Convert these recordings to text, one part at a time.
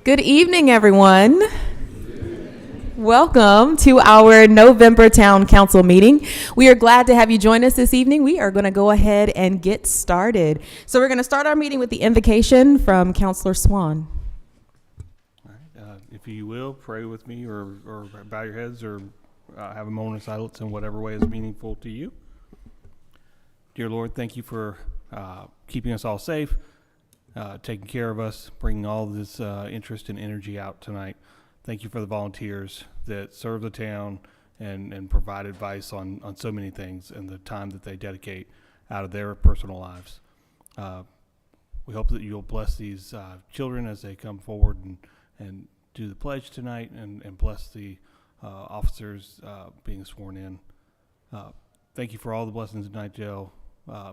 Good evening, everyone. Welcome to our November Town Council meeting. We are glad to have you join us this evening. We are going to go ahead and get started. So we're going to start our meeting with the invocation from Councilor Swan. All right. If you will, pray with me or bow your heads or have a moment of silence in whatever way is meaningful to you. Dear Lord, thank you for keeping us all safe, taking care of us, bringing all this interest and energy out tonight. Thank you for the volunteers that serve the town and provide advice on so many things and the time that they dedicate out of their personal lives. We hope that you'll bless these children as they come forward and do the pledge tonight and bless the officers being sworn in. Thank you for all the blessings in Knightdale.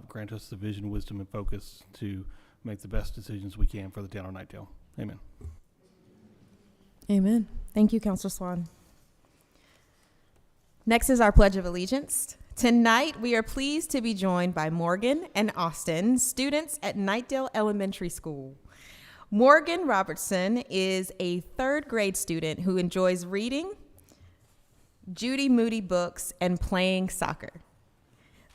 Grant us the vision, wisdom, and focus to make the best decisions we can for the town of Knightdale. Amen. Amen. Thank you, Councilor Swan. Next is our Pledge of Allegiance. Tonight, we are pleased to be joined by Morgan and Austin, students at Knightdale Elementary School. Morgan Robertson is a third grade student who enjoys reading Judy Moody books and playing soccer.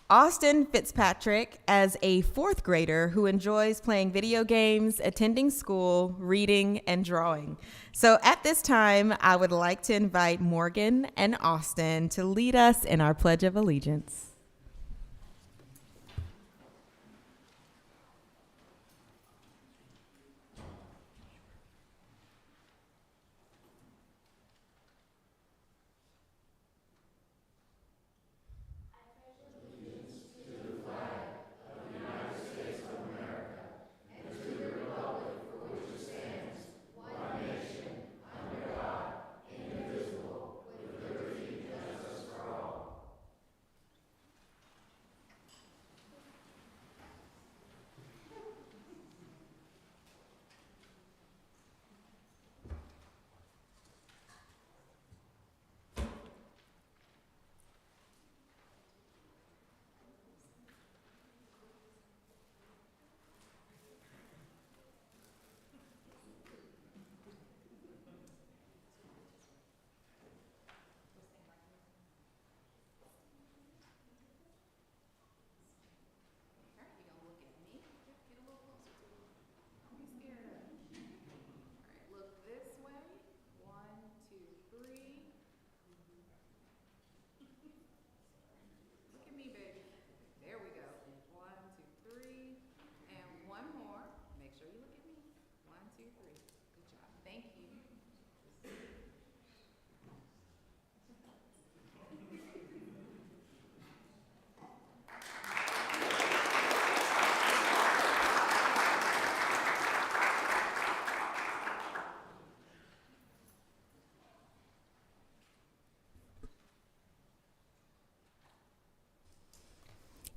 Austin Fitzpatrick as a fourth grader who enjoys playing video games, attending school, reading, and drawing. So at this time, I would like to invite Morgan and Austin to lead us in our Pledge of Allegiance.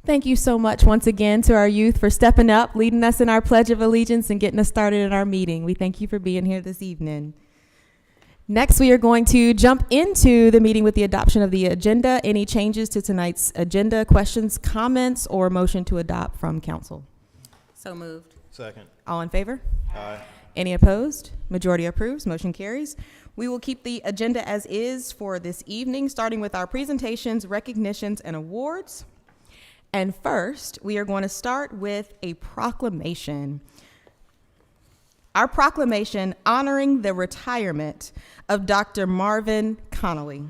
Thank you so much once again to our youth for stepping up, leading us in our Pledge of Allegiance, and getting us started in our meeting. We thank you for being here this evening. Next, we are going to jump into the meeting with the adoption of the agenda. Any changes to tonight's agenda, questions, comments, or motion to adopt from council? So moved. Second. All in favor? Aye. Any opposed? Majority approves. Motion carries. We will keep the agenda as is for this evening, starting with our presentations, recognitions, and awards. And first, we are going to start with a proclamation. Our proclamation honoring the retirement of Dr. Marvin Connolly.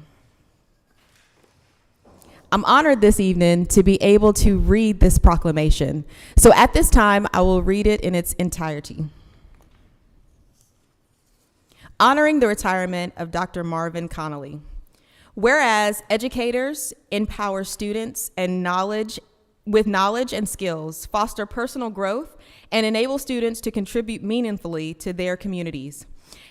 I'm honored this evening to be able to read this proclamation. So at this time, I will read it in its entirety. Honoring the retirement of Dr. Marvin Connolly. Whereas educators empower students with knowledge and skills, foster personal growth, and enable students to contribute meaningfully to their communities.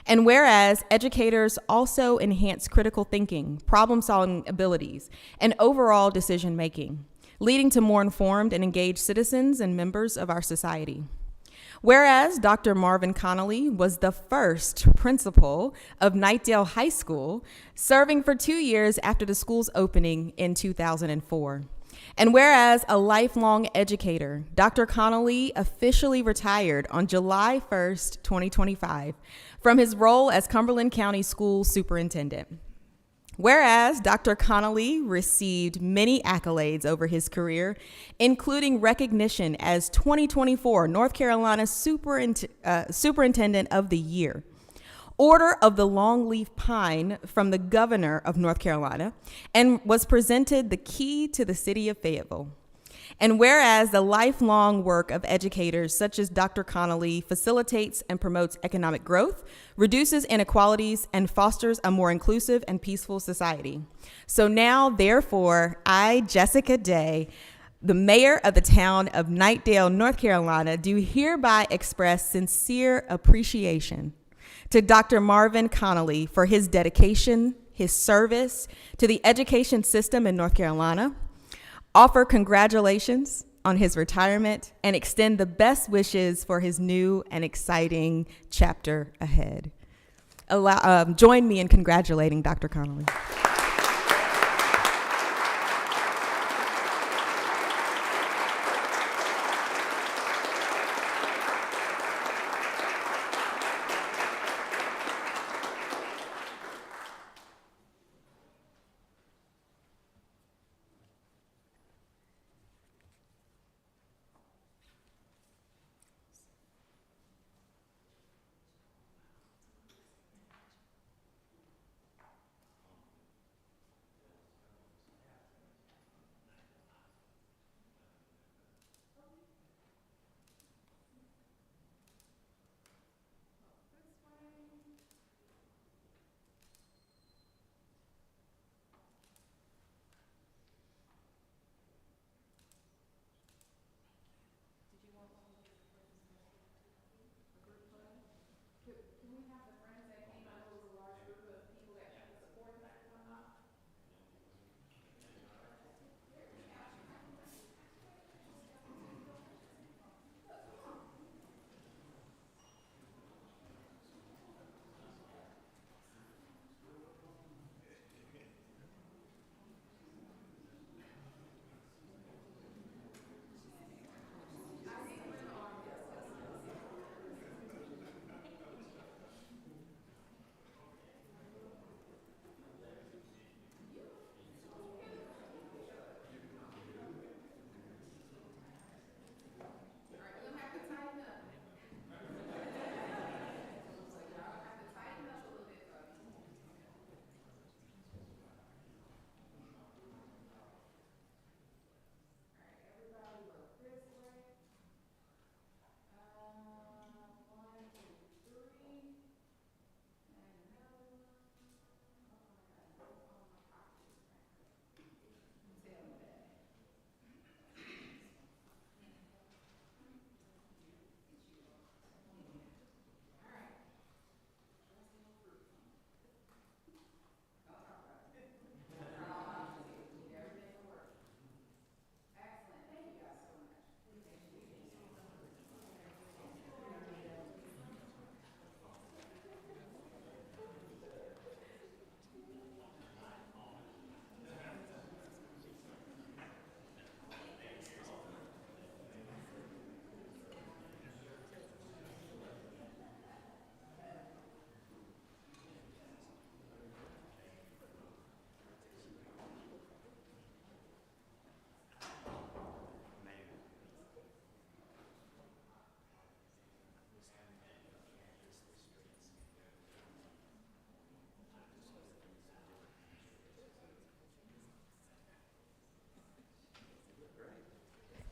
And whereas educators also enhance critical thinking, problem-solving abilities, and overall decision-making, leading to more informed and engaged citizens and members of our society. Whereas Dr. Marvin Connolly was the first principal of Knightdale High School, serving for 2 years after the school's opening in 2004. And whereas a lifelong educator, Dr. Connolly officially retired on July 1st, 2025, from his role as Cumberland County School Superintendent. Whereas Dr. Connolly received many accolades over his career, including recognition as 2024 North Carolina Superintendent of the Year, Order of the Longleaf Pine from the Governor of North Carolina, and was presented the key to the city of Fayetteville. And whereas the lifelong work of educators such as Dr. Connolly facilitates and promotes economic growth, reduces inequalities, and fosters a more inclusive and peaceful society. So now, therefore, I, Jessica Day, the mayor of the town of Knightdale, North Carolina, do hereby express sincere appreciation to Dr. Marvin Connolly for his dedication, his service to the education system in North Carolina, offer congratulations on his retirement, and extend the best wishes for his new and exciting chapter ahead. Join me in congratulating Dr. Connolly.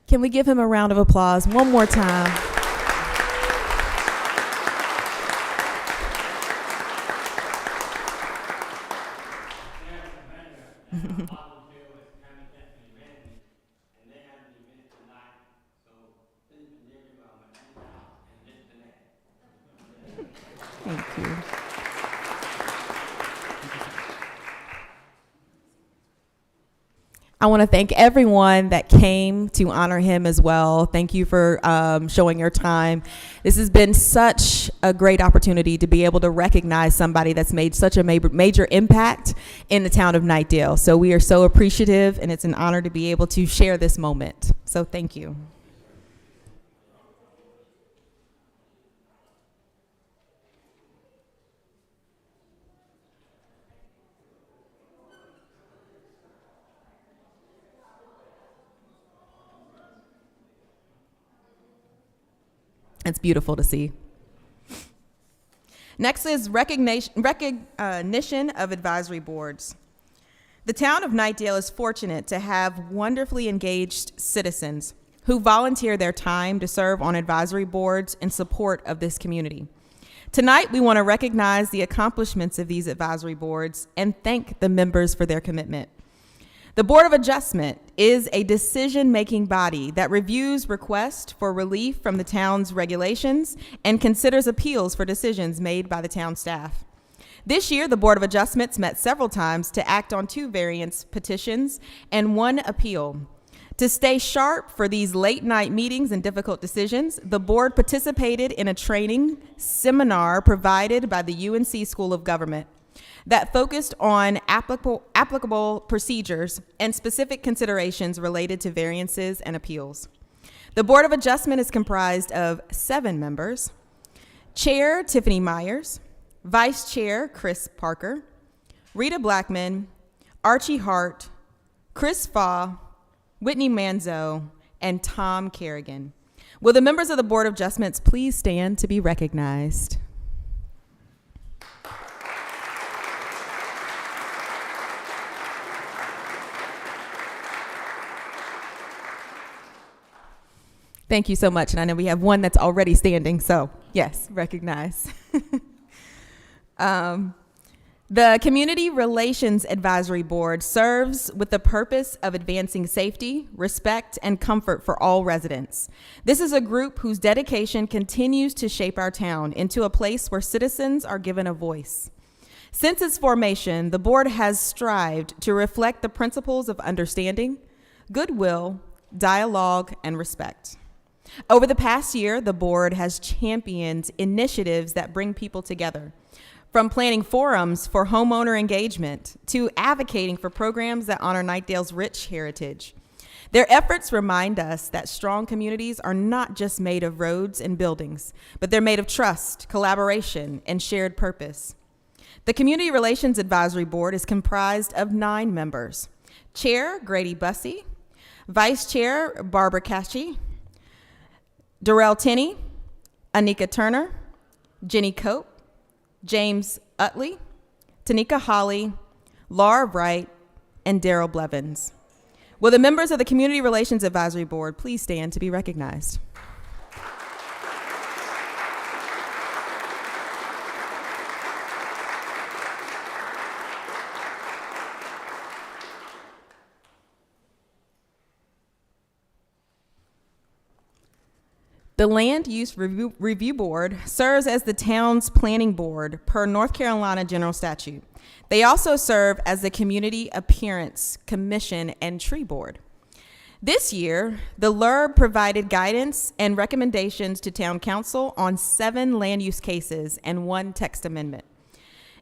Can we give him a round of applause one more time? Thank you. I want to thank everyone that came to honor him as well. Thank you for showing your time. This has been such a great opportunity to be able to recognize somebody that's made such a major impact in the town of Knightdale. So we are so appreciative, and it's an honor to be able to share this moment. So thank you. It's beautiful to see. Next is recognition of advisory boards. The town of Knightdale is fortunate to have wonderfully engaged citizens who volunteer their time to serve on advisory boards in support of this community. Tonight, we want to recognize the accomplishments of these advisory boards and thank the members for their commitment. The Board of Adjustment is a decision-making body that reviews requests for relief from the town's regulations and considers appeals for decisions made by the town staff. This year, the Board of Adjustments met several times to act on 2 variance petitions and 1 appeal. To stay sharp for these late-night meetings and difficult decisions, the board participated in a training seminar provided by the UNC School of Government that focused on applicable procedures and specific considerations related to variances and appeals. The Board of Adjustment is comprised of 7 members: Chair Tiffany Myers, Vice Chair Chris Parker, Rita Blackman, Archie Hart, Chris Faw, Whitney Manzo, and Tom Kerrigan. Will the members of the Board of Adjustments please stand to be recognized? Thank you so much. And I know we have one that's already standing, so yes, recognize. The Community Relations Advisory Board serves with the purpose of advancing safety, respect, and comfort for all residents. This is a group whose dedication continues to shape our town into a place where citizens are given a voice. Since its formation, the board has strived to reflect the principles of understanding, goodwill, dialogue, and respect. Over the past year, the board has championed initiatives that bring people together, from planning forums for homeowner engagement to advocating for programs that honor Knightdale's rich heritage. Their efforts remind us that strong communities are not just made of roads and buildings, but they're made of trust, collaboration, and shared purpose. The Community Relations Advisory Board is comprised of 9 members: Chair Grady Bussey, Vice Chair Barbara Casci, Darrell Tenney, Anika Turner, Jenny Cope, James Utley, Tanika Holly, Laura Wright, and Daryl Blevins. Will the members of the Community Relations Advisory Board please stand to be recognized? The Land Use Review Board serves as the town's planning board per North Carolina General Statute. They also serve as the Community Appearance Commission and Tree Board. This year, the LURB provided guidance and recommendations to Town Council on 7 land use cases and 1 text amendment.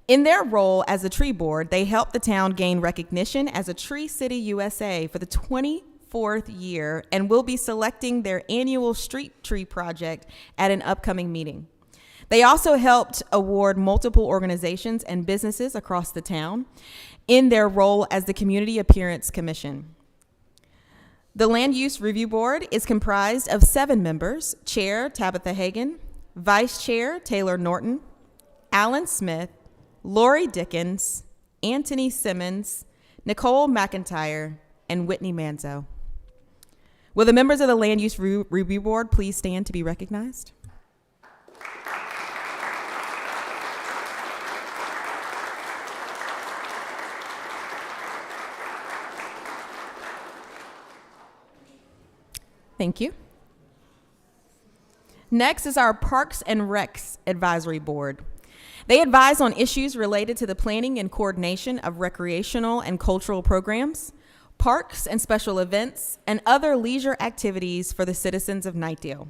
In their role as a tree board, they helped the town gain recognition as a Tree City USA for the 24th year and will be selecting their annual street tree project at an upcoming meeting. They also helped award multiple organizations and businesses across the town in their role as the Community Appearance Commission. The Land Use Review Board is comprised of 7 members: Chair Tabitha Hagan, Vice Chair Taylor Norton, Alan Smith, Lori Dickens, Anthony Simmons, Nicole McIntyre, and Whitney Manzo. Will the members of the Land Use Review Board please stand to be recognized? Thank you. Next is our Parks and Recs Advisory Board. They advise on issues related to the planning and coordination of recreational and cultural programs, parks and special events, and other leisure activities for the citizens of Knightdale.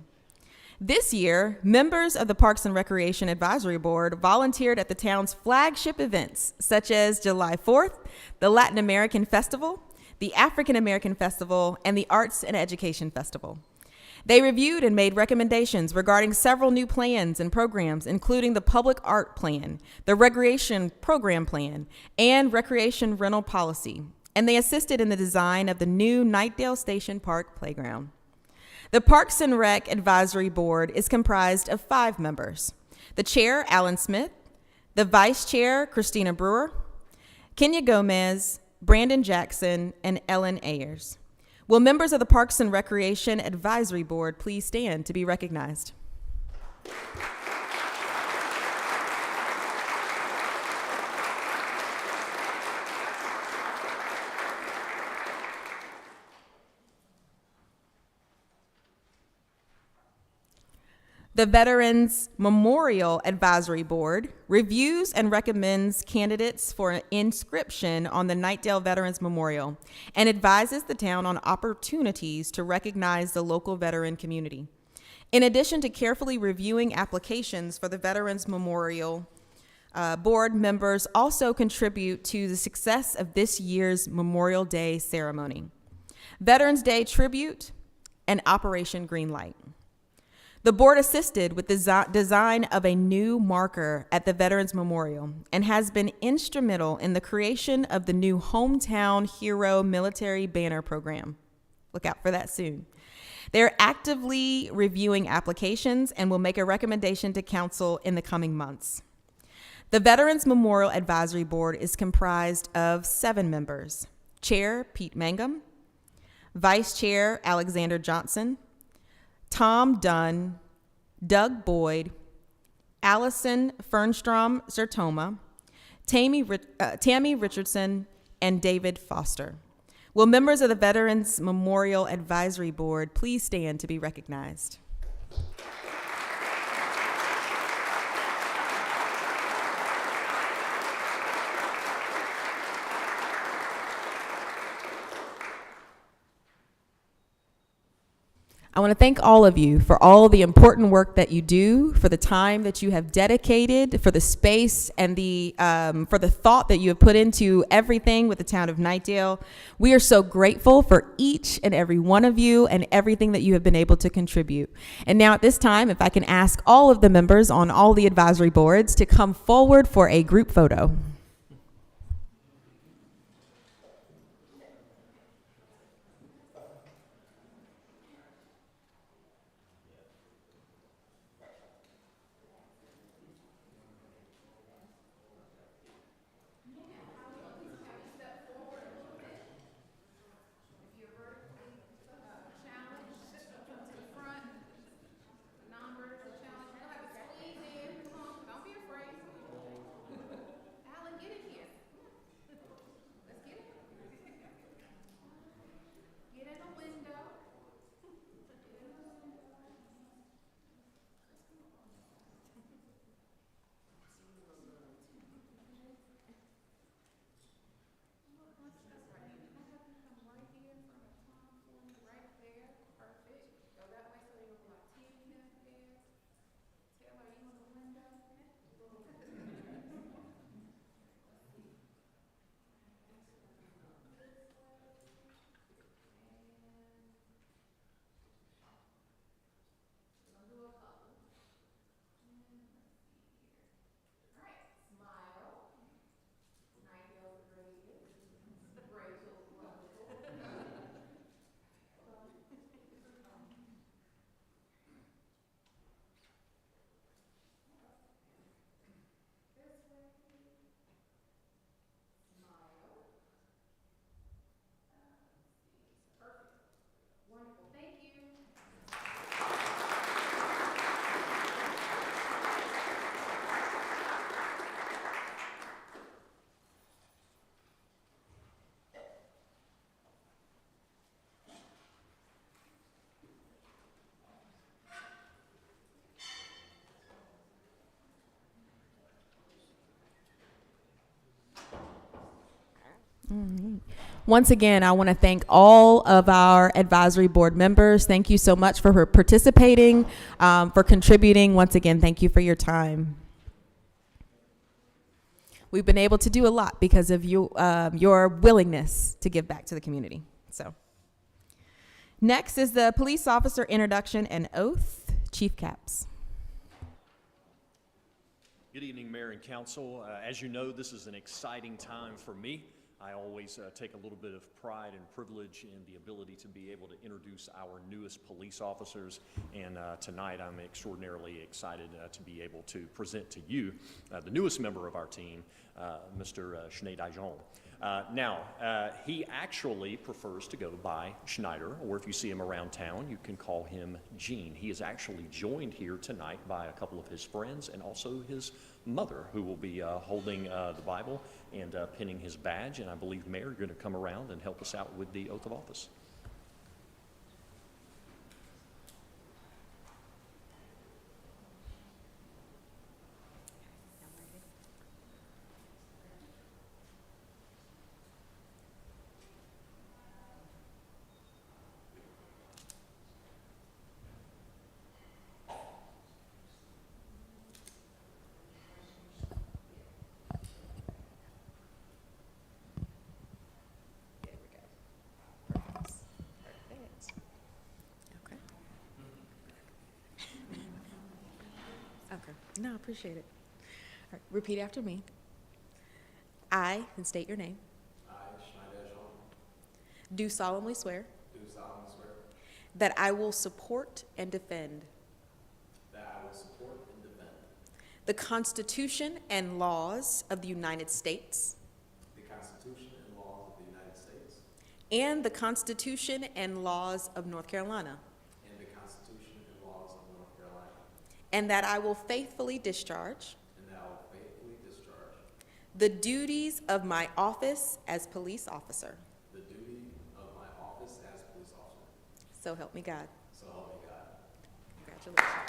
This year, members of the Parks and Recreation Advisory Board volunteered at the town's flagship events, such as July 4th, the Latin American Festival, the African American Festival, and the Arts and Education Festival. They reviewed and made recommendations regarding several new plans and programs, including the Public Art Plan, the Recreation Program Plan, and Recreation Rental Policy, and they assisted in the design of the new Knightdale Station Park Playground. The Parks and Rec Advisory Board is comprised of 5 members: the chair, Alan Smith; the vice chair, Christina Brewer; Kenya Gomez, Brandon Jackson, and Ellen Ayers. Will members of the Parks and Recreation Advisory Board please stand to be recognized? The Veterans Memorial Advisory Board reviews and recommends candidates for inscription on the Knightdale Veterans Memorial and advises the town on opportunities to recognize the local veteran community. In addition to carefully reviewing applications for the Veterans Memorial, board members also contribute to the success of this year's Memorial Day ceremony, Veterans Day Tribute, and Operation Greenlight. The board assisted with the design of a new marker at the Veterans Memorial and has been instrumental in the creation of the new Hometown Hero Military Banner Program. Look out for that soon. They're actively reviewing applications and will make a recommendation to council in the coming months. The Veterans Memorial Advisory Board is comprised of 7 members: Chair Pete Mangum, Vice Chair Alexander Johnson, Tom Dunn, Doug Boyd, Allison Fernstrom Zertoma, Tammy Richardson, and David Foster. Will members of the Veterans Memorial Advisory Board please stand to be recognized? I want to thank all of you for all the important work that you do, for the time that you have dedicated, for the space and for the thought that you have put into everything with the town of Knightdale. We are so grateful for each and every one of you and everything that you have been able to contribute. And now at this time, if I can ask all of the members on all the advisory boards to come forward for a group photo. Once again, I want to thank all of our advisory board members. Thank you so much for participating, for contributing. Once again, thank you for your time. We've been able to do a lot because of you, your willingness to give back to the community. So, next is the police officer introduction and oath. Chief Capps. Good evening, Mayor and Council. As you know, this is an exciting time for me. I always take a little bit of pride and privilege in the ability to be able to introduce our newest police officers, and tonight I'm extraordinarily excited to be able to present to you the newest member of our team, Mr. Knightdale. Now, he actually prefers to go by Schneider, or if you see him around town, you can call him Gene. He is actually joined here tonight by a couple of his friends and also his mother, who will be holding the Bible and pinning his badge. And I believe, Mayor, you're going to come around and help us out with the oath of office. Okay. No, I appreciate it. All right, repeat after me. I, and state your name, I, Knightdale, do solemnly swear do solemnly swear that I will support and defend that I will support and defend the Constitution and laws of the United States the Constitution and laws of the United States and the Constitution and laws of North Carolina, and the Constitution and laws of North Carolina, and that I will faithfully discharge and that I will faithfully discharge the duties of my office as police officer. the duty of my office as police officer. So help me God. So help me God. Congratulations.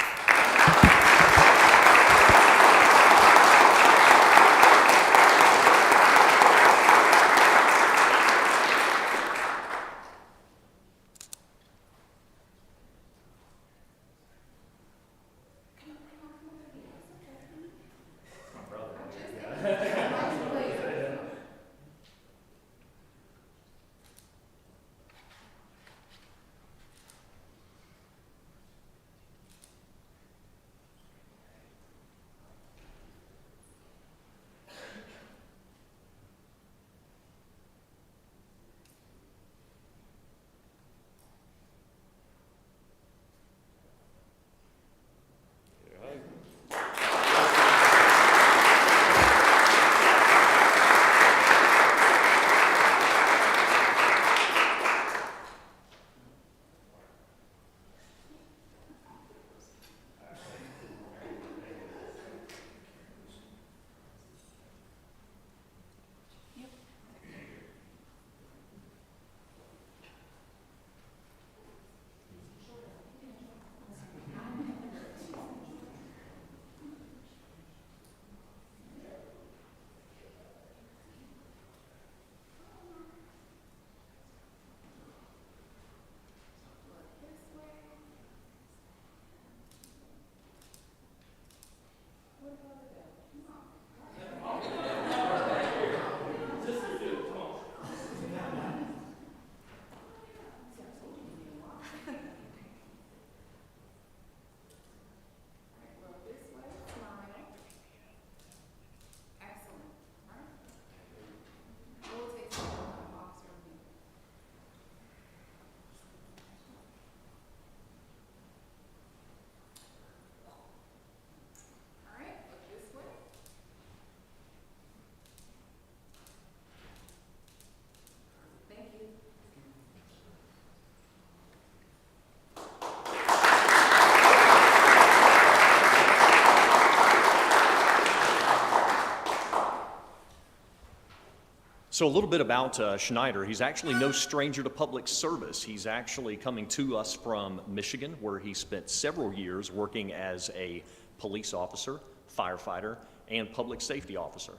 So a little bit about Schneider. He's actually no stranger to public service. He's actually coming to us from Michigan, where he spent several years working as a police officer, firefighter, and public safety officer.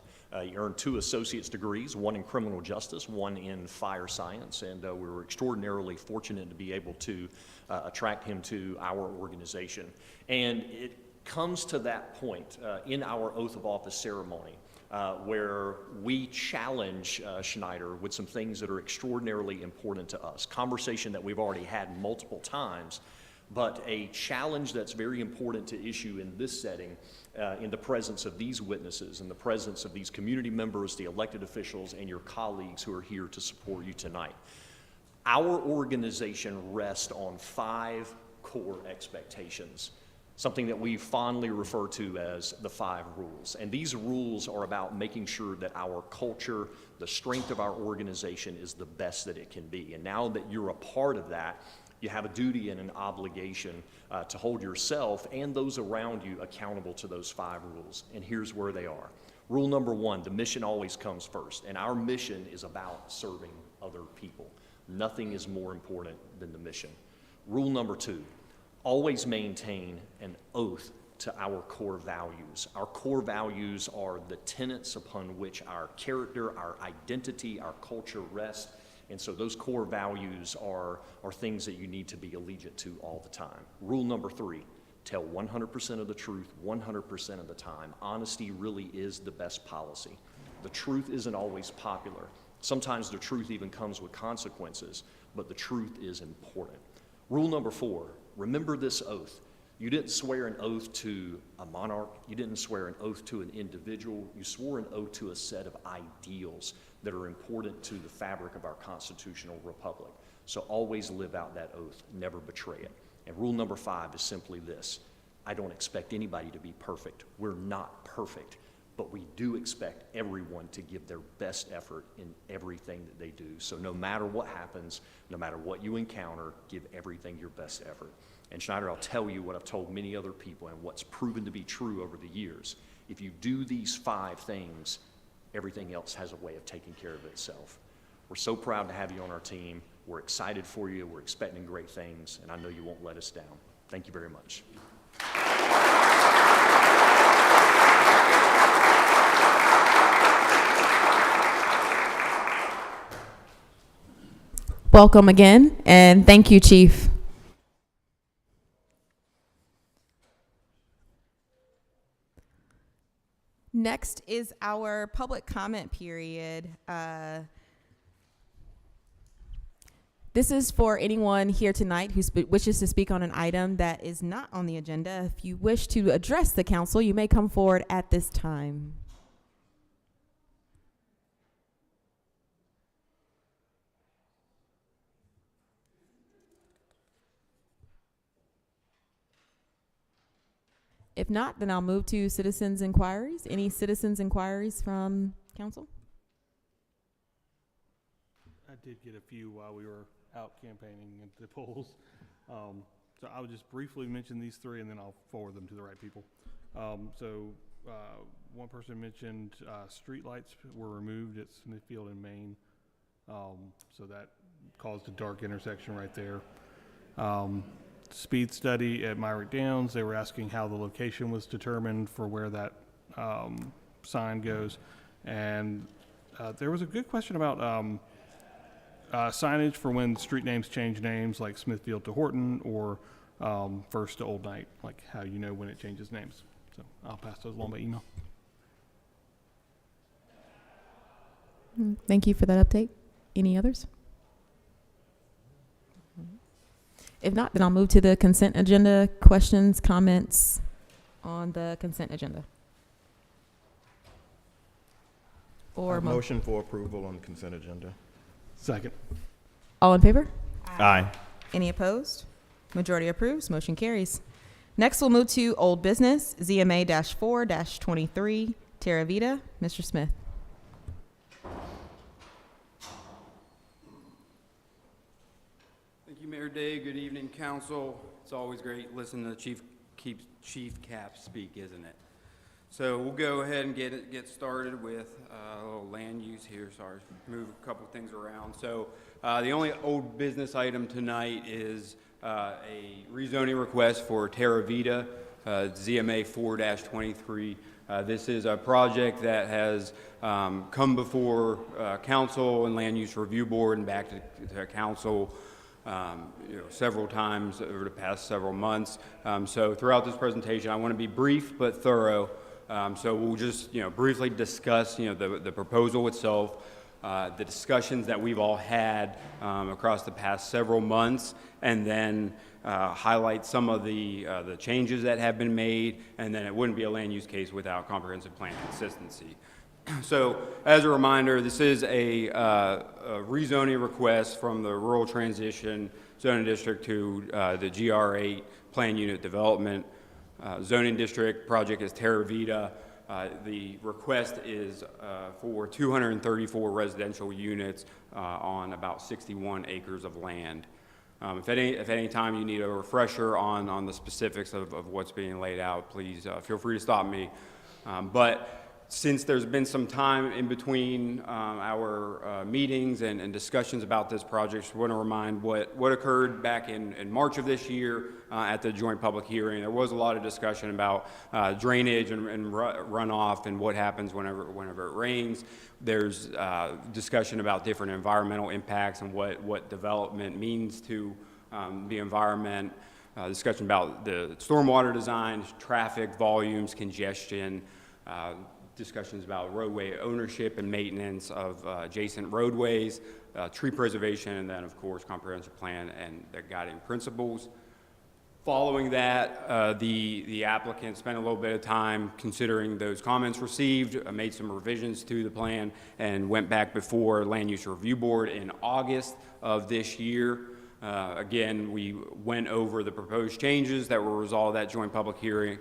He earned 2 associate's degrees, one in criminal justice, one in fire science, and we were extraordinarily fortunate to be able to attract him to our organization. And it comes to that point in our oath of office ceremony where we challenge Schneider with some things that are extraordinarily important to us. Conversation that we've already had multiple times, but a challenge that's very important to issue in this setting, in the presence of these witnesses, in the presence of these community members, the elected officials, and your colleagues who are here to support you tonight. Our organization rests on 5 core expectations, something that we fondly refer to as the 5 rules. And these rules are about making sure that our culture, the strength of our organization, is the best that it can be. And now that you're a part of that, you have a duty and an obligation to hold yourself and those around you accountable to those 5 rules. And here's where they are. Rule number 1, the mission always comes first. And our mission is about serving other people. Nothing is more important than the mission. Rule number 2, always maintain an oath to our core values. Our core values are the tenets upon which our character, our identity, our culture rest. And so those core values are things that you need to be allegiant to all the time. Rule number 3, tell 100% of the truth 100% of the time. Honesty really is the best policy. The truth isn't always popular. Sometimes the truth even comes with consequences, but the truth is important. Rule number 4, remember this oath. You didn't swear an oath to a monarch. You didn't swear an oath to an individual. You swore an oath to a set of ideals that are important to the fabric of our constitutional republic. So always live out that oath, never betray it. And rule number 5 is simply this: I don't expect anybody to be perfect. We're not perfect, but we do expect everyone to give their best effort in everything that they do. So no matter what happens, no matter what you encounter, give everything your best effort. And Schneider, I'll tell you what I've told many other people and what's proven to be true over the years. If you do these 5 things, everything else has a way of taking care of itself. We're so proud to have you on our team. We're excited for you. We're expecting great things, and I know you won't let us down. Thank you very much. Welcome again, and thank you, Chief. Next is our public comment period. This is for anyone here tonight who wishes to speak on an item that is not on the agenda. If you wish to address the council, you may come forward at this time. If not, then I'll move to citizens' inquiries. Any citizens' inquiries from council? I did get a few while we were out campaigning at the polls. So I'll just briefly mention these 3 and then I'll forward them to the right people. One person mentioned streetlights were removed at Smithfield and Main. So that caused a dark intersection right there. Speed study at Myrick Downs, they were asking how the location was determined for where that sign goes. And there was a good question about signage for when street names change names, like Smithfield to Horton or First to Old Knight, like how you know when it changes names. So I'll pass those along by email. Thank you for that update. Any others? If not, then I'll move to the consent agenda. Questions, comments on the consent agenda? Or motion for approval on the consent agenda. Second. all in favor? Aye. Any opposed? Majority approves. Motion carries. Next, we'll move to old business, ZMA-4-23, Terra Vita. Mr. Smith. Thank you, Mayor Day. Good evening, council. It's always great listening to Chief Cap speak, isn't it? So we'll go ahead and get started with a little land use here. Sorry, move a couple things around. So the only old business item tonight is a rezoning request for Terra Vita, ZMA 4-23, This is a project that has come before council and land use review board and back to council several times over the past several months. So throughout this presentation, I want to be brief but thorough. So we'll just briefly discuss the proposal itself, the discussions that we've all had across the past several months, and then highlight some of the changes that have been made, and then it wouldn't be a land use case without comprehensive plan consistency. So as a reminder, this is a rezoning request from the Rural Transition Zoning District to the GR8 Plan Unit Development Zoning District. Project is Terra Vita. The request is for 234 residential units on about 61 acres of land. If at any time you need a refresher on the specifics of what's being laid out, please feel free to stop me. But since there's been some time in between our meetings and discussions about this project, just want to remind what occurred back in March of this year at the joint public hearing. There was a lot of discussion about drainage and runoff and what happens whenever it rains. There's discussion about different environmental impacts and what development means to the environment. Discussion about the stormwater design, traffic volumes, congestion, discussions about roadway ownership and maintenance of adjacent roadways, tree preservation, and then, of course, comprehensive plan and the guiding principles. Following that, the applicant spent a little bit of time considering those comments received, made some revisions to the plan, and went back before Land Use Review Board in August of this year. Again, we went over the proposed changes that were resolved at joint public hearing,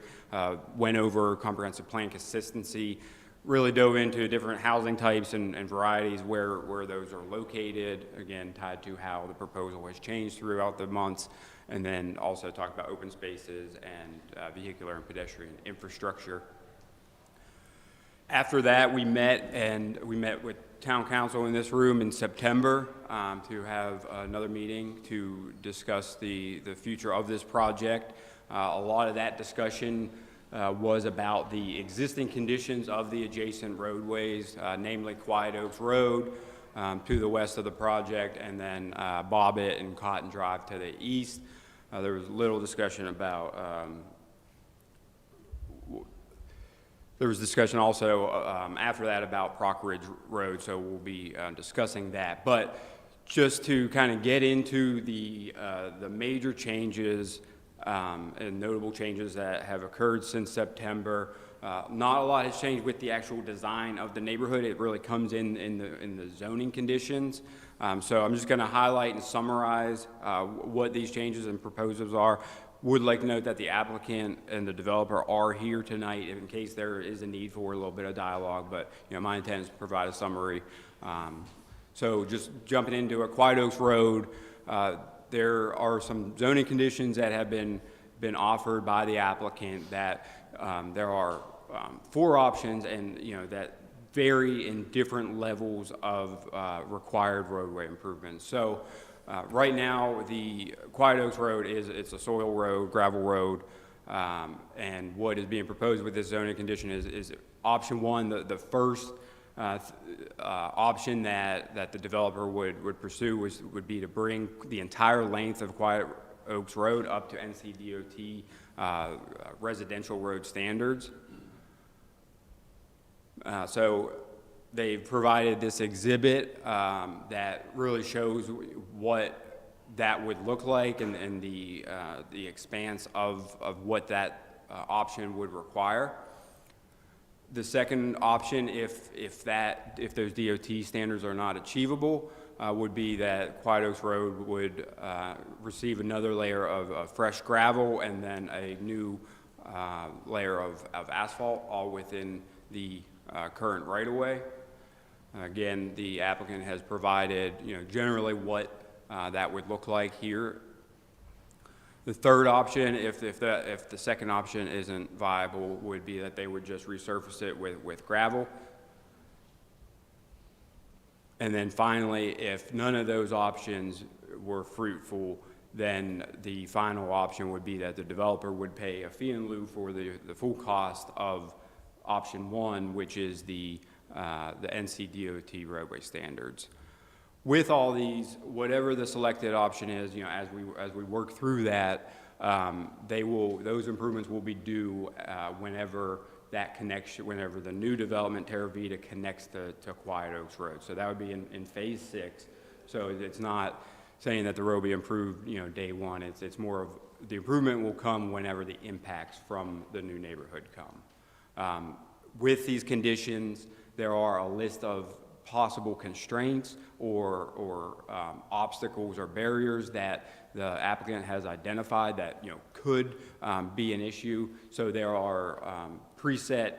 went over comprehensive plan consistency, really dove into different housing types and varieties where those are located, again, tied to how the proposal has changed throughout the months, and then also talked about open spaces and vehicular and pedestrian infrastructure. After that, we met with town council in this room in September to have another meeting to discuss the future of this project. A lot of that discussion was about the existing conditions of the adjacent roadways, namely Quiet Oaks Road to the west of the project, and then Bobbitt and Cotton Drive to the east. There was little discussion about there was discussion also after that about Prock Ridge Road, so we'll be discussing that. But just to kind of get into the major changes and notable changes that have occurred since September, not a lot has changed with the actual design of the neighborhood. It really comes in the zoning conditions. So I'm just going to highlight and summarize what these changes and proposals are. Would like to note that the applicant and the developer are here tonight in case there is a need for a little bit of dialogue, but my intent is to provide a summary. So just jumping into it, Quiet Oaks Road, there are some zoning conditions that have been offered by the applicant that there are 4 options and that vary in different levels of required roadway improvements. So right now, the Quiet Oaks Road it's a soil road, gravel road, and what is being proposed with this zoning condition is option 1, the first option that the developer would pursue would be to bring the entire length of Quiet Oaks Road up to NCDOT residential road standards. So they've provided this exhibit that really shows what that would look like and the expanse of what that option would require. The second option, if those DOT standards are not achievable, would be that Quiet Oaks Road would receive another layer of fresh gravel and then a new layer of asphalt, all within the current right-of-way. Again, the applicant has provided, generally what that would look like here. The third option, if the second option isn't viable, would be that they would just resurface it with gravel. And then finally, if none of those options were fruitful, then the final option would be that the developer would pay a fee in lieu for the full cost of option 1, which is the NCDOT roadway standards. With all these, whatever the selected option is, as we work through that, those improvements will be due whenever the new development, Terra Vita, connects to Quiet Oaks Road. So that would be in phase 6. So it's not saying that the road will be improved, day one. It's more of the improvement will come whenever the impacts from the new neighborhood come. With these conditions, there are a list of possible constraints or obstacles or barriers that the applicant has identified that could be an issue. So there are preset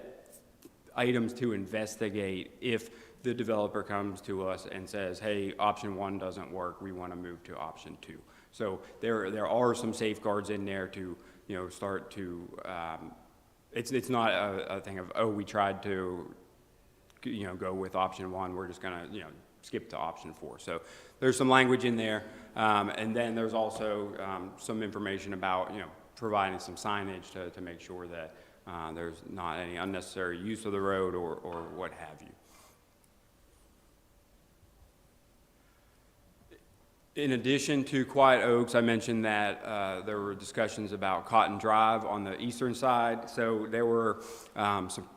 items to investigate if the developer comes to us and says, hey, option 1 doesn't work, we want to move to option 2. So there are some safeguards in there to start to it's not a thing of, oh, we tried to go with option 1, we're just gonna skip to option 4. So there's some language in there, and then there's also some information about providing some signage to make sure that there's not any unnecessary use of the road or what have you. In addition to Quiet Oaks, I mentioned that there were discussions about Cotton Drive on the eastern side. So there were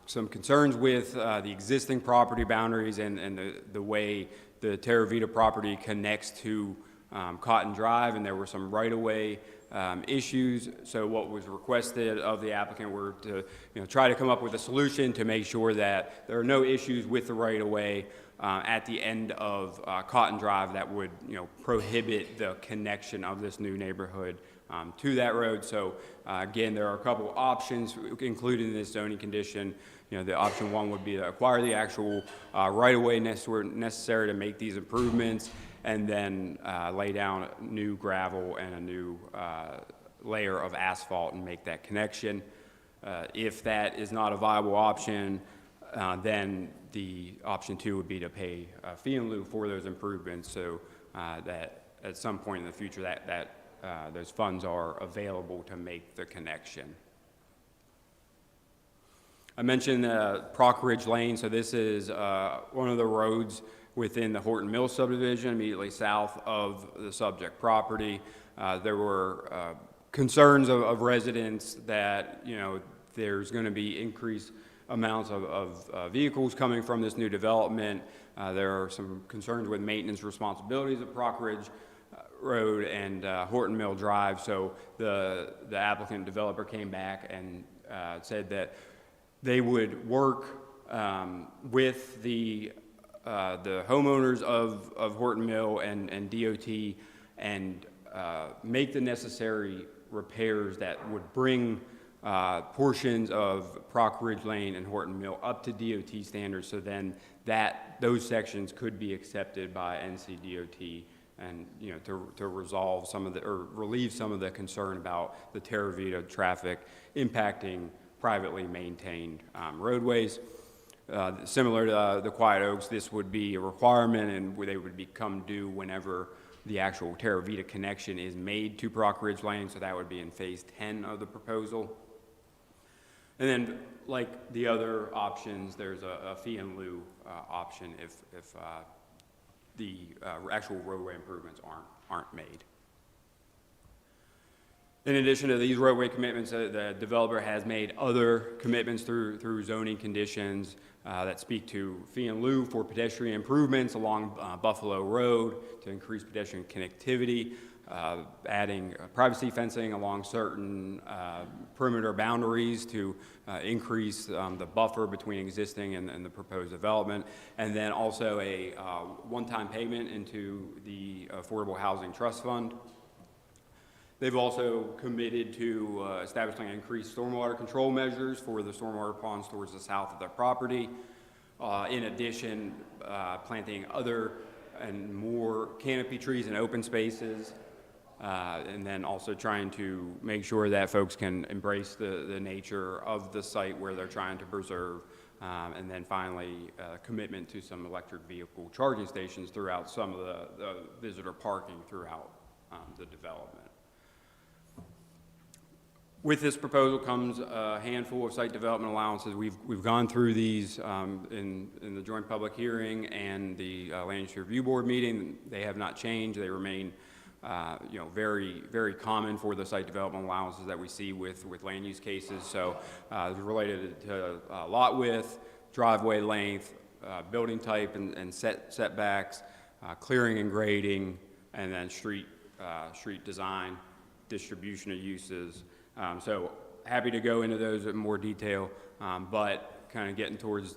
some concerns with the existing property boundaries and the way the Terra Vita property connects to Cotton Drive, and there were some right-of-way issues. So what was requested of the applicant were to try to come up with a solution to make sure that there are no issues with the right-of-way at the end of Cotton Drive that would prohibit the connection of this new neighborhood to that road. So again, there are a couple options included in this zoning condition. The option 1 would be to acquire the actual right-of-way necessary to make these improvements, and then lay down new gravel and a new layer of asphalt and make that connection. If that is not a viable option, then the option 2 would be to pay a fee in lieu for those improvements, so that at some point in the future that those funds are available to make the connection. I mentioned Prock Ridge Lane, so this is one of the roads within the Horton Mill subdivision, immediately south of the subject property. There were concerns of residents that there's going to be increased amounts of vehicles coming from this new development. There are some concerns with maintenance responsibilities of Prock Ridge Road and Horton Mill Drive. So the applicant developer came back and said that they would work with the homeowners of Horton Mill and DOT and make the necessary repairs that would bring portions of Prock Ridge Lane and Horton Mill up to DOT standards, so then those sections could be accepted by NCDOT, and to resolve some of or relieve some of the concern about the Terra Vita traffic impacting privately maintained roadways. Similar to the Quiet Oaks, this would be a requirement, and they would become due whenever the actual Terra Vita connection is made to Prock Ridge Lane, so that would be in phase 10 of the proposal. And then, like the other options, there's a fee in lieu option if the actual roadway improvements aren't made. In addition to these roadway commitments, the developer has made other commitments through zoning conditions that speak to fee in lieu for pedestrian improvements along Buffalo Road to increase pedestrian connectivity, adding privacy fencing along certain perimeter boundaries to increase the buffer between existing and the proposed development, and then also a one-time payment into the Affordable Housing Trust Fund. They've also committed to establishing increased stormwater control measures for the stormwater ponds towards the south of their property. In addition, planting other and more canopy trees and open spaces, and then also trying to make sure that folks can embrace the nature of the site where they're trying to preserve. And then finally, commitment to some electric vehicle charging stations throughout some of the visitor parking throughout the development. With this proposal comes a handful of site development allowances. We've gone through these in the joint public hearing and the Land Use Review Board meeting. They have not changed. They remain, very, very common for the site development allowances that we see with land use cases. So related to lot width, driveway length, building type and setbacks, clearing and grading, and then street design, distribution of uses. So happy to go into those in more detail, but kind of getting towards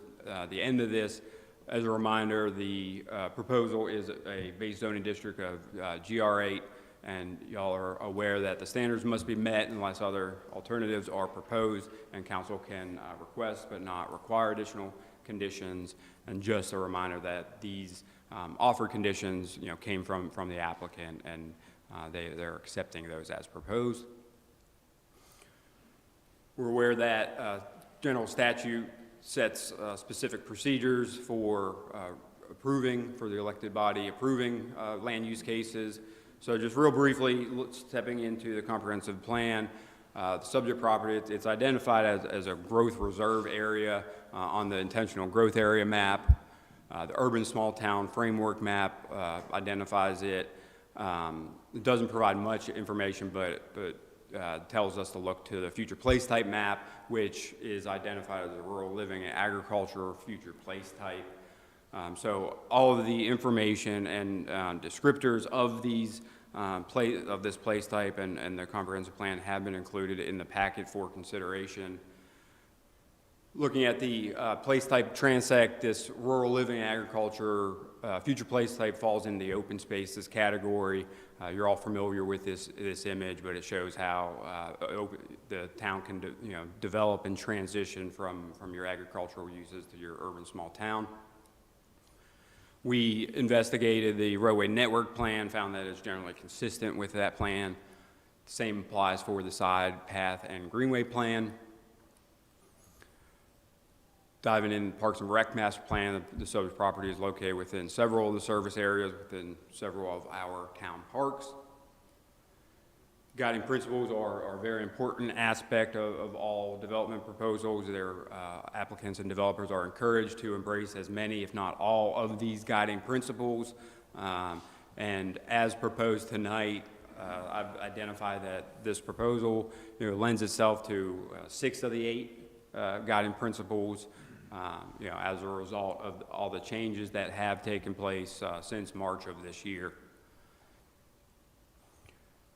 the end of this, as a reminder, the proposal is a base zoning district of GR8, and y'all are aware that the standards must be met unless other alternatives are proposed, and council can request but not require additional conditions. And just a reminder that these offered conditions, came from the applicant, and they're accepting those as proposed. We're aware that general statute sets specific procedures for for the elected body approving land use cases. So just real briefly, stepping into the comprehensive plan, the subject property, it's identified as a growth reserve area on the intentional growth area map. The urban small town framework map identifies it. It doesn't provide much information, but tells us to look to the future place type map, which is identified as a rural living and agriculture future place type. So all of the information and descriptors of these this place type and the comprehensive plan have been included in the packet for consideration. Looking at the place type transect, this rural living and agriculture future place type falls in the open spaces category. You're all familiar with this image, but it shows how the town can develop and transition from your agricultural uses to your urban small town. We investigated the roadway network plan, found that it's generally consistent with that plan. Same applies for the side path and greenway plan. Diving in Parks and Rec master plan, the subject property is located within several of the service areas, within several of our town parks. Guiding principles are a very important aspect of all development proposals. Their applicants and developers are encouraged to embrace as many, if not all, of these guiding principles. And as proposed tonight, I've identified that this proposal lends itself to 6 of the 8 guiding principles. As a result of all the changes that have taken place since March of this year.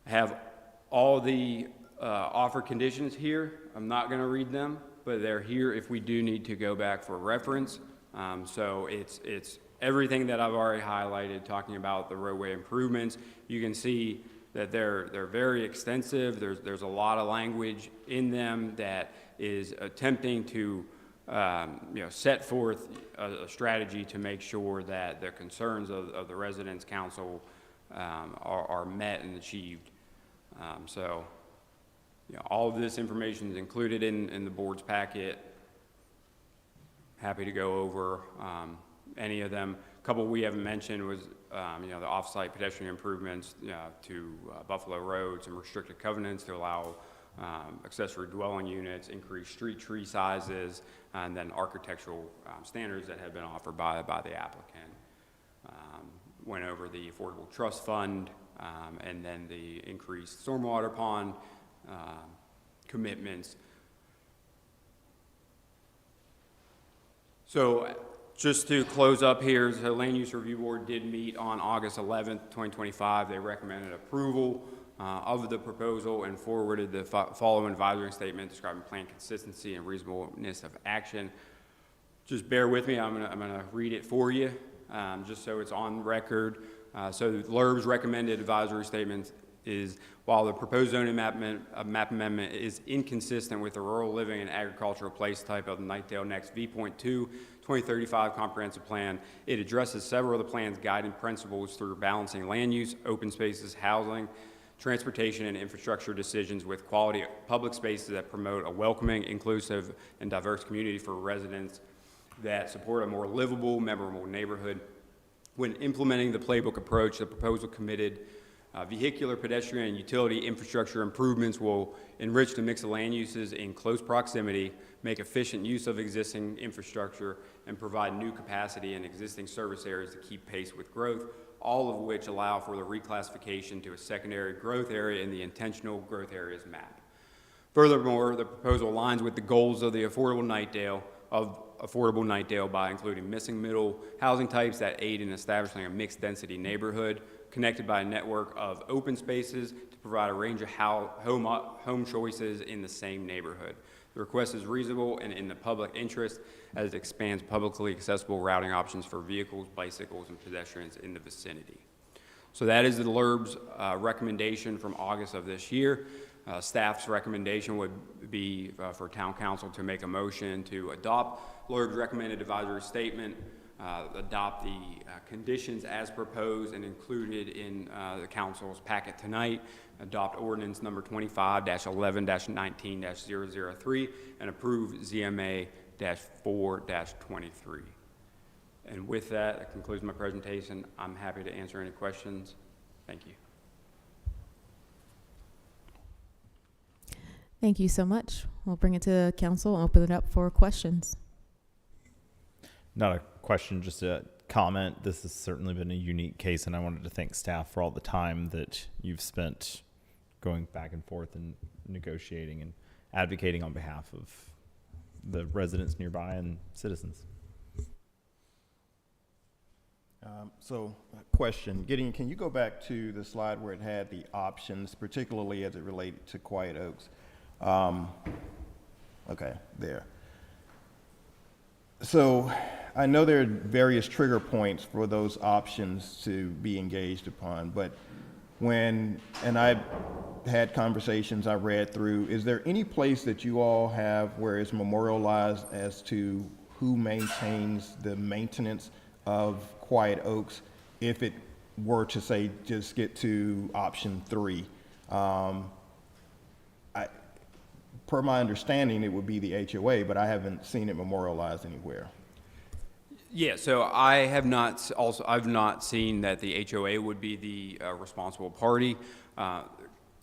I have all the offered conditions here. I'm not going to read them, but they're here if we do need to go back for reference. So it's everything that I've already highlighted, talking about the roadway improvements. You can see that they're very extensive. There's a lot of language in them that is attempting to set forth a strategy to make sure that the concerns of the residents' council are met and achieved. So all of this information is included in the board's packet. Happy to go over any of them. A couple we haven't mentioned was the off-site pedestrian improvements to Buffalo Road, some restricted covenants to allow accessory dwelling units, increased street tree sizes, and then architectural standards that have been offered by the applicant. Went over the Affordable Trust Fund, and then the increased stormwater pond commitments. So just to close up here, the Land Use Review Board did meet on August 11th, 2025. They recommended approval of the proposal and forwarded the following advisory statement describing plan consistency and reasonableness of action. Just bear with me, I'm gonna read it for you, just so it's on record. So LURB's recommended advisory statement is, while the proposed zoning map amendment is inconsistent with the rural living and agricultural place type of the Knightdale Next V.2 2035 comprehensive plan, it addresses several of the plan's guiding principles through balancing land use, open spaces, housing, transportation, and infrastructure decisions with quality public spaces that promote a welcoming, inclusive, and diverse community for residents that support a more livable, memorable neighborhood. When implementing the playbook approach, the proposal committed Vehicular, pedestrian, and utility infrastructure improvements will enrich the mix of land uses in close proximity, make efficient use of existing infrastructure, and provide new capacity in existing service areas to keep pace with growth, all of which allow for the reclassification to a secondary growth area in the intentional growth areas map. Furthermore, the proposal aligns with the goals of the Affordable Knightdale by including missing middle housing types that aid in establishing a mixed density neighborhood, connected by a network of open spaces to provide a range of home choices in the same neighborhood. The request is reasonable and in the public interest as it expands publicly accessible routing options for vehicles, bicycles, and pedestrians in the vicinity. So that is the LURB's recommendation from August of this year. Staff's recommendation would be for Town Council to make a motion to adopt LURB's recommended advisory statement, adopt the conditions as proposed and included in the Council's packet tonight, adopt ordinance number 25-11-19-003, and approve ZMA-4-23. And with that, that concludes my presentation. I'm happy to answer any questions. Thank you. Thank you so much. We'll bring it to the council and open it up for questions. Not a question, just a comment. This has certainly been a unique case, and I wanted to thank staff for all the time that you've spent going back and forth and negotiating and advocating on behalf of the residents nearby and citizens. So, question, Gideon, can you go back to the slide where it had the options, particularly as it related to Quiet Oaks? Okay, there. So I know there are various trigger points for those options to be engaged upon, but and I had conversations I read through, is there any place that you all have where it's memorialized as to who maintains the maintenance of Quiet Oaks if it were to say just get to option 3? Per my understanding, it would be the HOA, but I haven't seen it memorialized anywhere. Yeah, so I've not seen that the HOA would be the responsible party.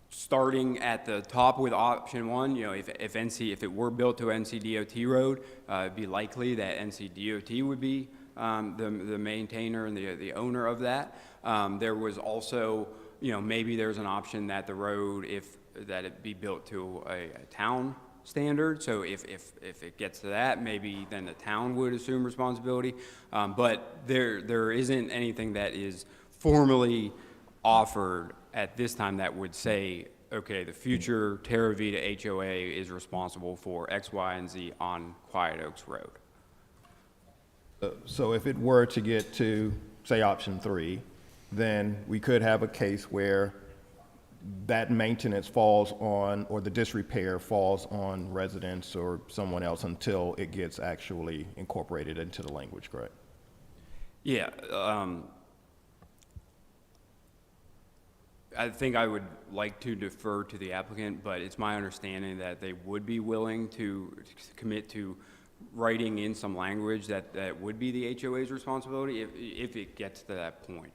Starting at the top with option 1, you know, if it were built to NCDOT road, it'd be likely that NCDOT would be the maintainer and the owner of that. There was also, you know, maybe there's an option that the road, that it be built to a town standard. So if it gets to that, maybe then the town would assume responsibility. But there isn't anything that is formally offered at this time that would say, okay, the future Terra Vita HOA is responsible for X, Y, and Z on Quiet Oaks Road. So if it were to get to, say, option 3, then we could have a case where that maintenance falls on, or the disrepair falls on residents or someone else until it gets actually incorporated into the language, correct? Yeah. I think I would like to defer to the applicant, but it's my understanding that they would be willing to commit to writing in some language that would be the HOA's responsibility if it gets to that point.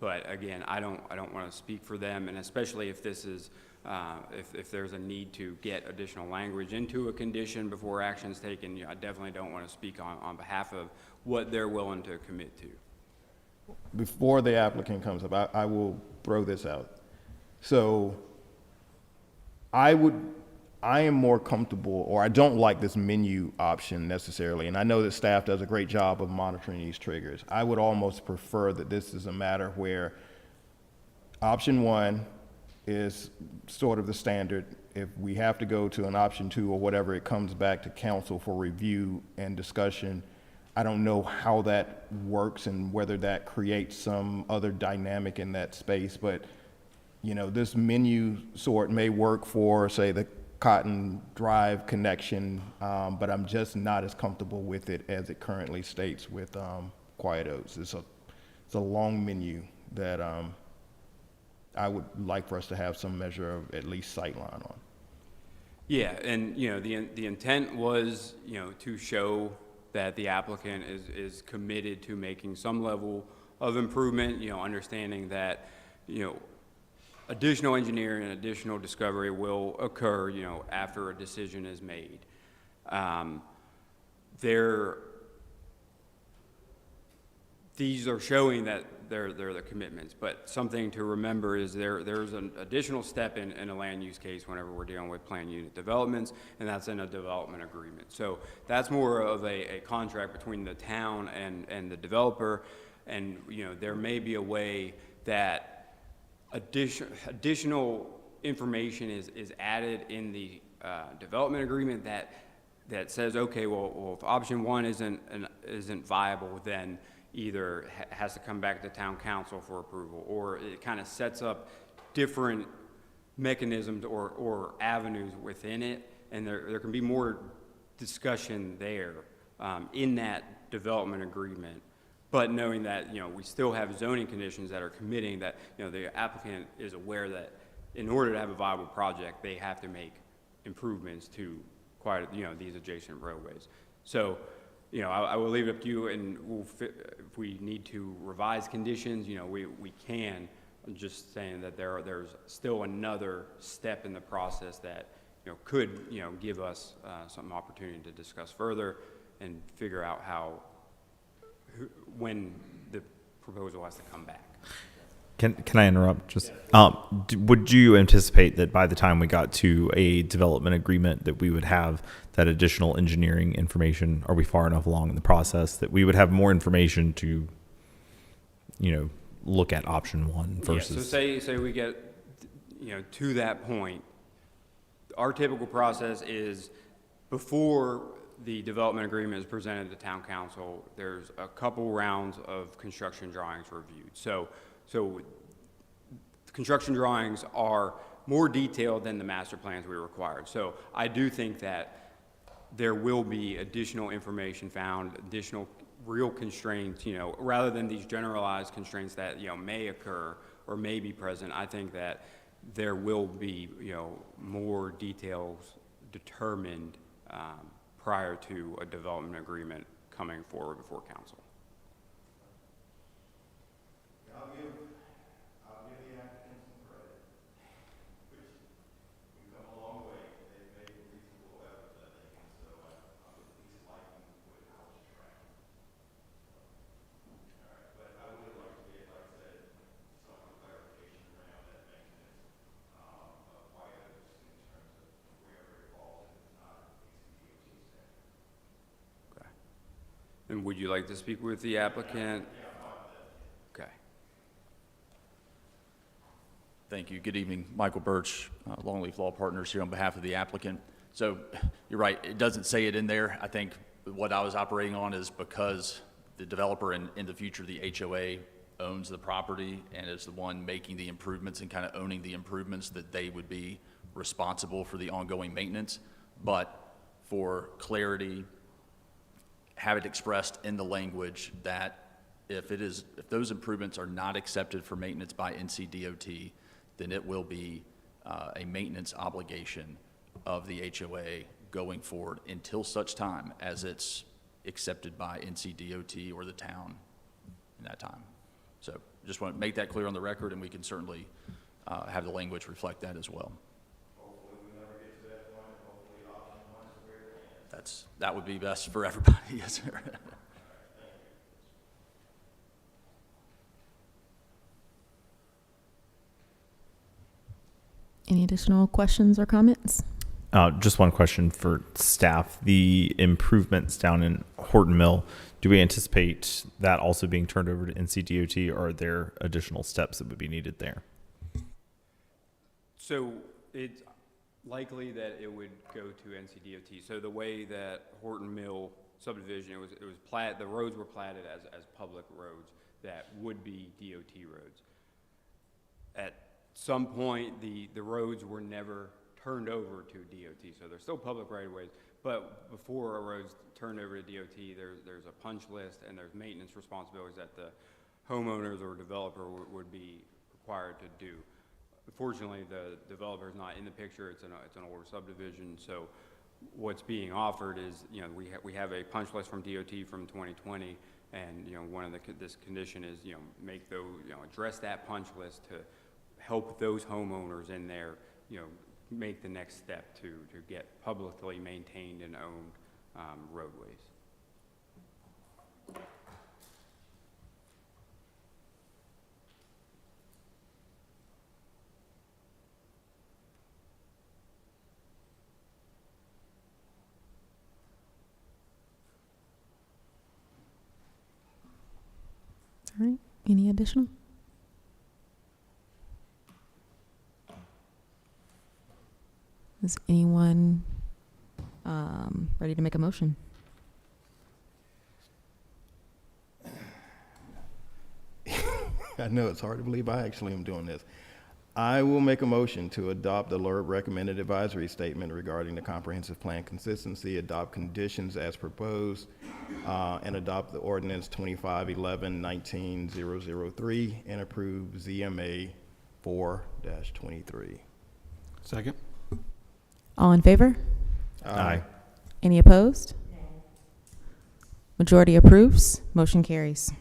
But again, I don't want to speak for them, and especially if this is if there's a need to get additional language into a condition before action is taken. You know, I definitely don't want to speak on behalf of what they're willing to commit to. Before the applicant comes up, I will throw this out. So I am more comfortable, or I don't like this menu option necessarily, and I know that staff does a great job of monitoring these triggers. I would almost prefer that this is a matter where option 1 is sort of the standard. If we have to go to an option 2 or whatever, it comes back to council for review and discussion. I don't know how that works and whether that creates some other dynamic in that space, but you know, this menu sort may work for, say, the Cotton Drive connection, but I'm just not as comfortable with it as it currently states with Quiet Oaks. It's a long menu that I would like for us to have some measure of at least sightline on. Yeah, and you know, the intent was, you know, to show that the applicant is committed to making some level of improvement, you know, understanding that, you know, additional engineering and additional discovery will occur, you know, after a decision is made. These are showing that they're the commitments, but something to remember is there's an additional step in a land use case whenever we're dealing with planned unit developments, and that's in a development agreement. So that's more of a contract between the town and the developer, and you know, there may be a way that additional information is added in the development agreement that says, okay, well, if option one isn't viable, then either has to come back to town council for approval, or it kind of sets up different mechanisms or avenues within it, and there can be more discussion there in that development agreement. But knowing that, you know, we still have zoning conditions that are committing that, you know, the applicant is aware that in order to have a viable project, they have to make improvements to quite, you know, these adjacent roadways. So, you know, I will leave it up to you, and if we need to revise conditions, you know, we can. I'm just saying that there's still another step in the process that, you know, could, you know, give us some opportunity to discuss further and figure out when the proposal has to come back. Can I interrupt? Just would you anticipate that by the time we got to a development agreement that we would have that additional engineering information? Are we far enough along in the process that we would have more information to, you know, look at option one versus? Yeah, so say we get, you know, to that point, our typical process is before the development agreement is presented to town council, there's a couple rounds of construction drawings reviewed. So construction drawings are more detailed than the master plans we required. So I do think that there will be additional information found, additional real constraints, you know, rather than these generalized constraints that, you know, may occur or may be present. I think that there will be, you know, more details determined prior to a development agreement coming forward before council. I'll give the applicant some credit, which we've come a long way. They've made reasonable efforts, I think, and so I'm at least liking what how it's tracking. All right, but I would like to get, like I said, some clarification around that maintenance of why others in terms of wherever it falls, if it's not DOT standard. Okay. And would you like to speak with the applicant? Okay. Thank you. Good evening. Michael Birch, Longleaf Law Partners here on behalf of the applicant. So you're right, it doesn't say it in there. I think what I was operating on is because the developer in the future, the HOA owns the property and is the one making the improvements and kind of owning the improvements, that they would be responsible for the ongoing maintenance. But for clarity, have it expressed in the language that if those improvements are not accepted for maintenance by NCDOT, then it will be a maintenance obligation of the HOA going forward until such time as it's accepted by NCDOT or the town in that time. So just want to make that clear on the record, and we can certainly have the language reflect that as well. Hopefully we never get to that point, and hopefully option one is where it ends. That would be best for everybody, yes, sir. Any additional questions or comments? Just one question for staff. The improvements down in Horton Mill, do we anticipate that also being turned over to NCDOT, or are there additional steps that would be needed there? So it's likely that it would go to NCDOT. So the way that Horton Mill subdivision, the roads were platted as public roads that would be DOT roads. At some point, the roads were never turned over to DOT, so they're still public right-of-ways. But before a road's turned over to DOT, there's a punch list and there's maintenance responsibilities that the homeowners or developer would be required to do. Unfortunately, the developer is not in the picture. It's an older subdivision, so what's being offered is, you know, we have a punch list from DOT from 2020, And, you know, one of this condition is, you know, make those, you know, address that punch list to help those homeowners in there, you know, make the next step to get publicly maintained and owned roadways. All right. Any additional? Is anyone ready to make a motion? I know it's hard to believe I actually am doing this. I will make a motion to adopt the LURB recommended advisory statement regarding the comprehensive plan consistency, adopt conditions as proposed, and adopt the ordinance 2511-19003 and approve ZMA 4-23. Second? All in favor? Aye. Any opposed? Majority approves. Motion carries.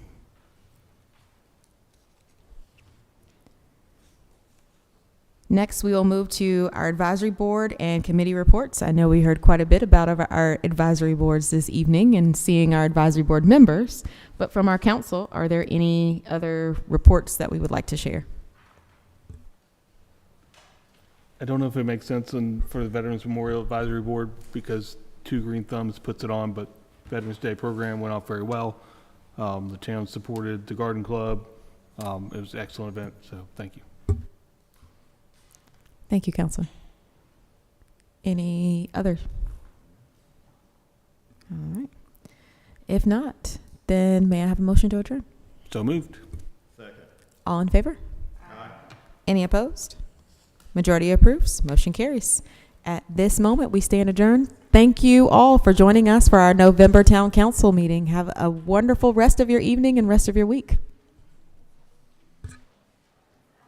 Next, we will move to our advisory board and committee reports. I know we heard quite a bit about our advisory boards this evening and seeing our advisory board members, but from our council, are there any other reports that we would like to share? I don't know if it makes sense for the Veterans Memorial Advisory Board because Two Green Thumbs puts it on, but Veterans Day program went off very well. The town supported the Garden Club. It was an excellent event, so thank you. Thank you, Counselor. Any others? All right. If not, then may I have a motion to adjourn? So moved. Second. All in favor? Aye. Any opposed? Majority approves. Motion carries. At this moment, we stand adjourned. Thank you all for joining us for our November Town Council meeting. Have a wonderful rest of your evening and rest of your week.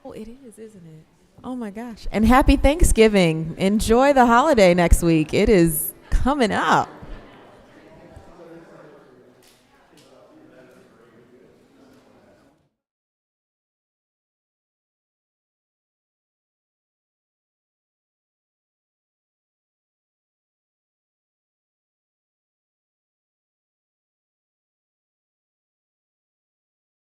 Oh, it is, isn't it? Oh my gosh. And happy Thanksgiving. Enjoy the holiday next week. It is coming up.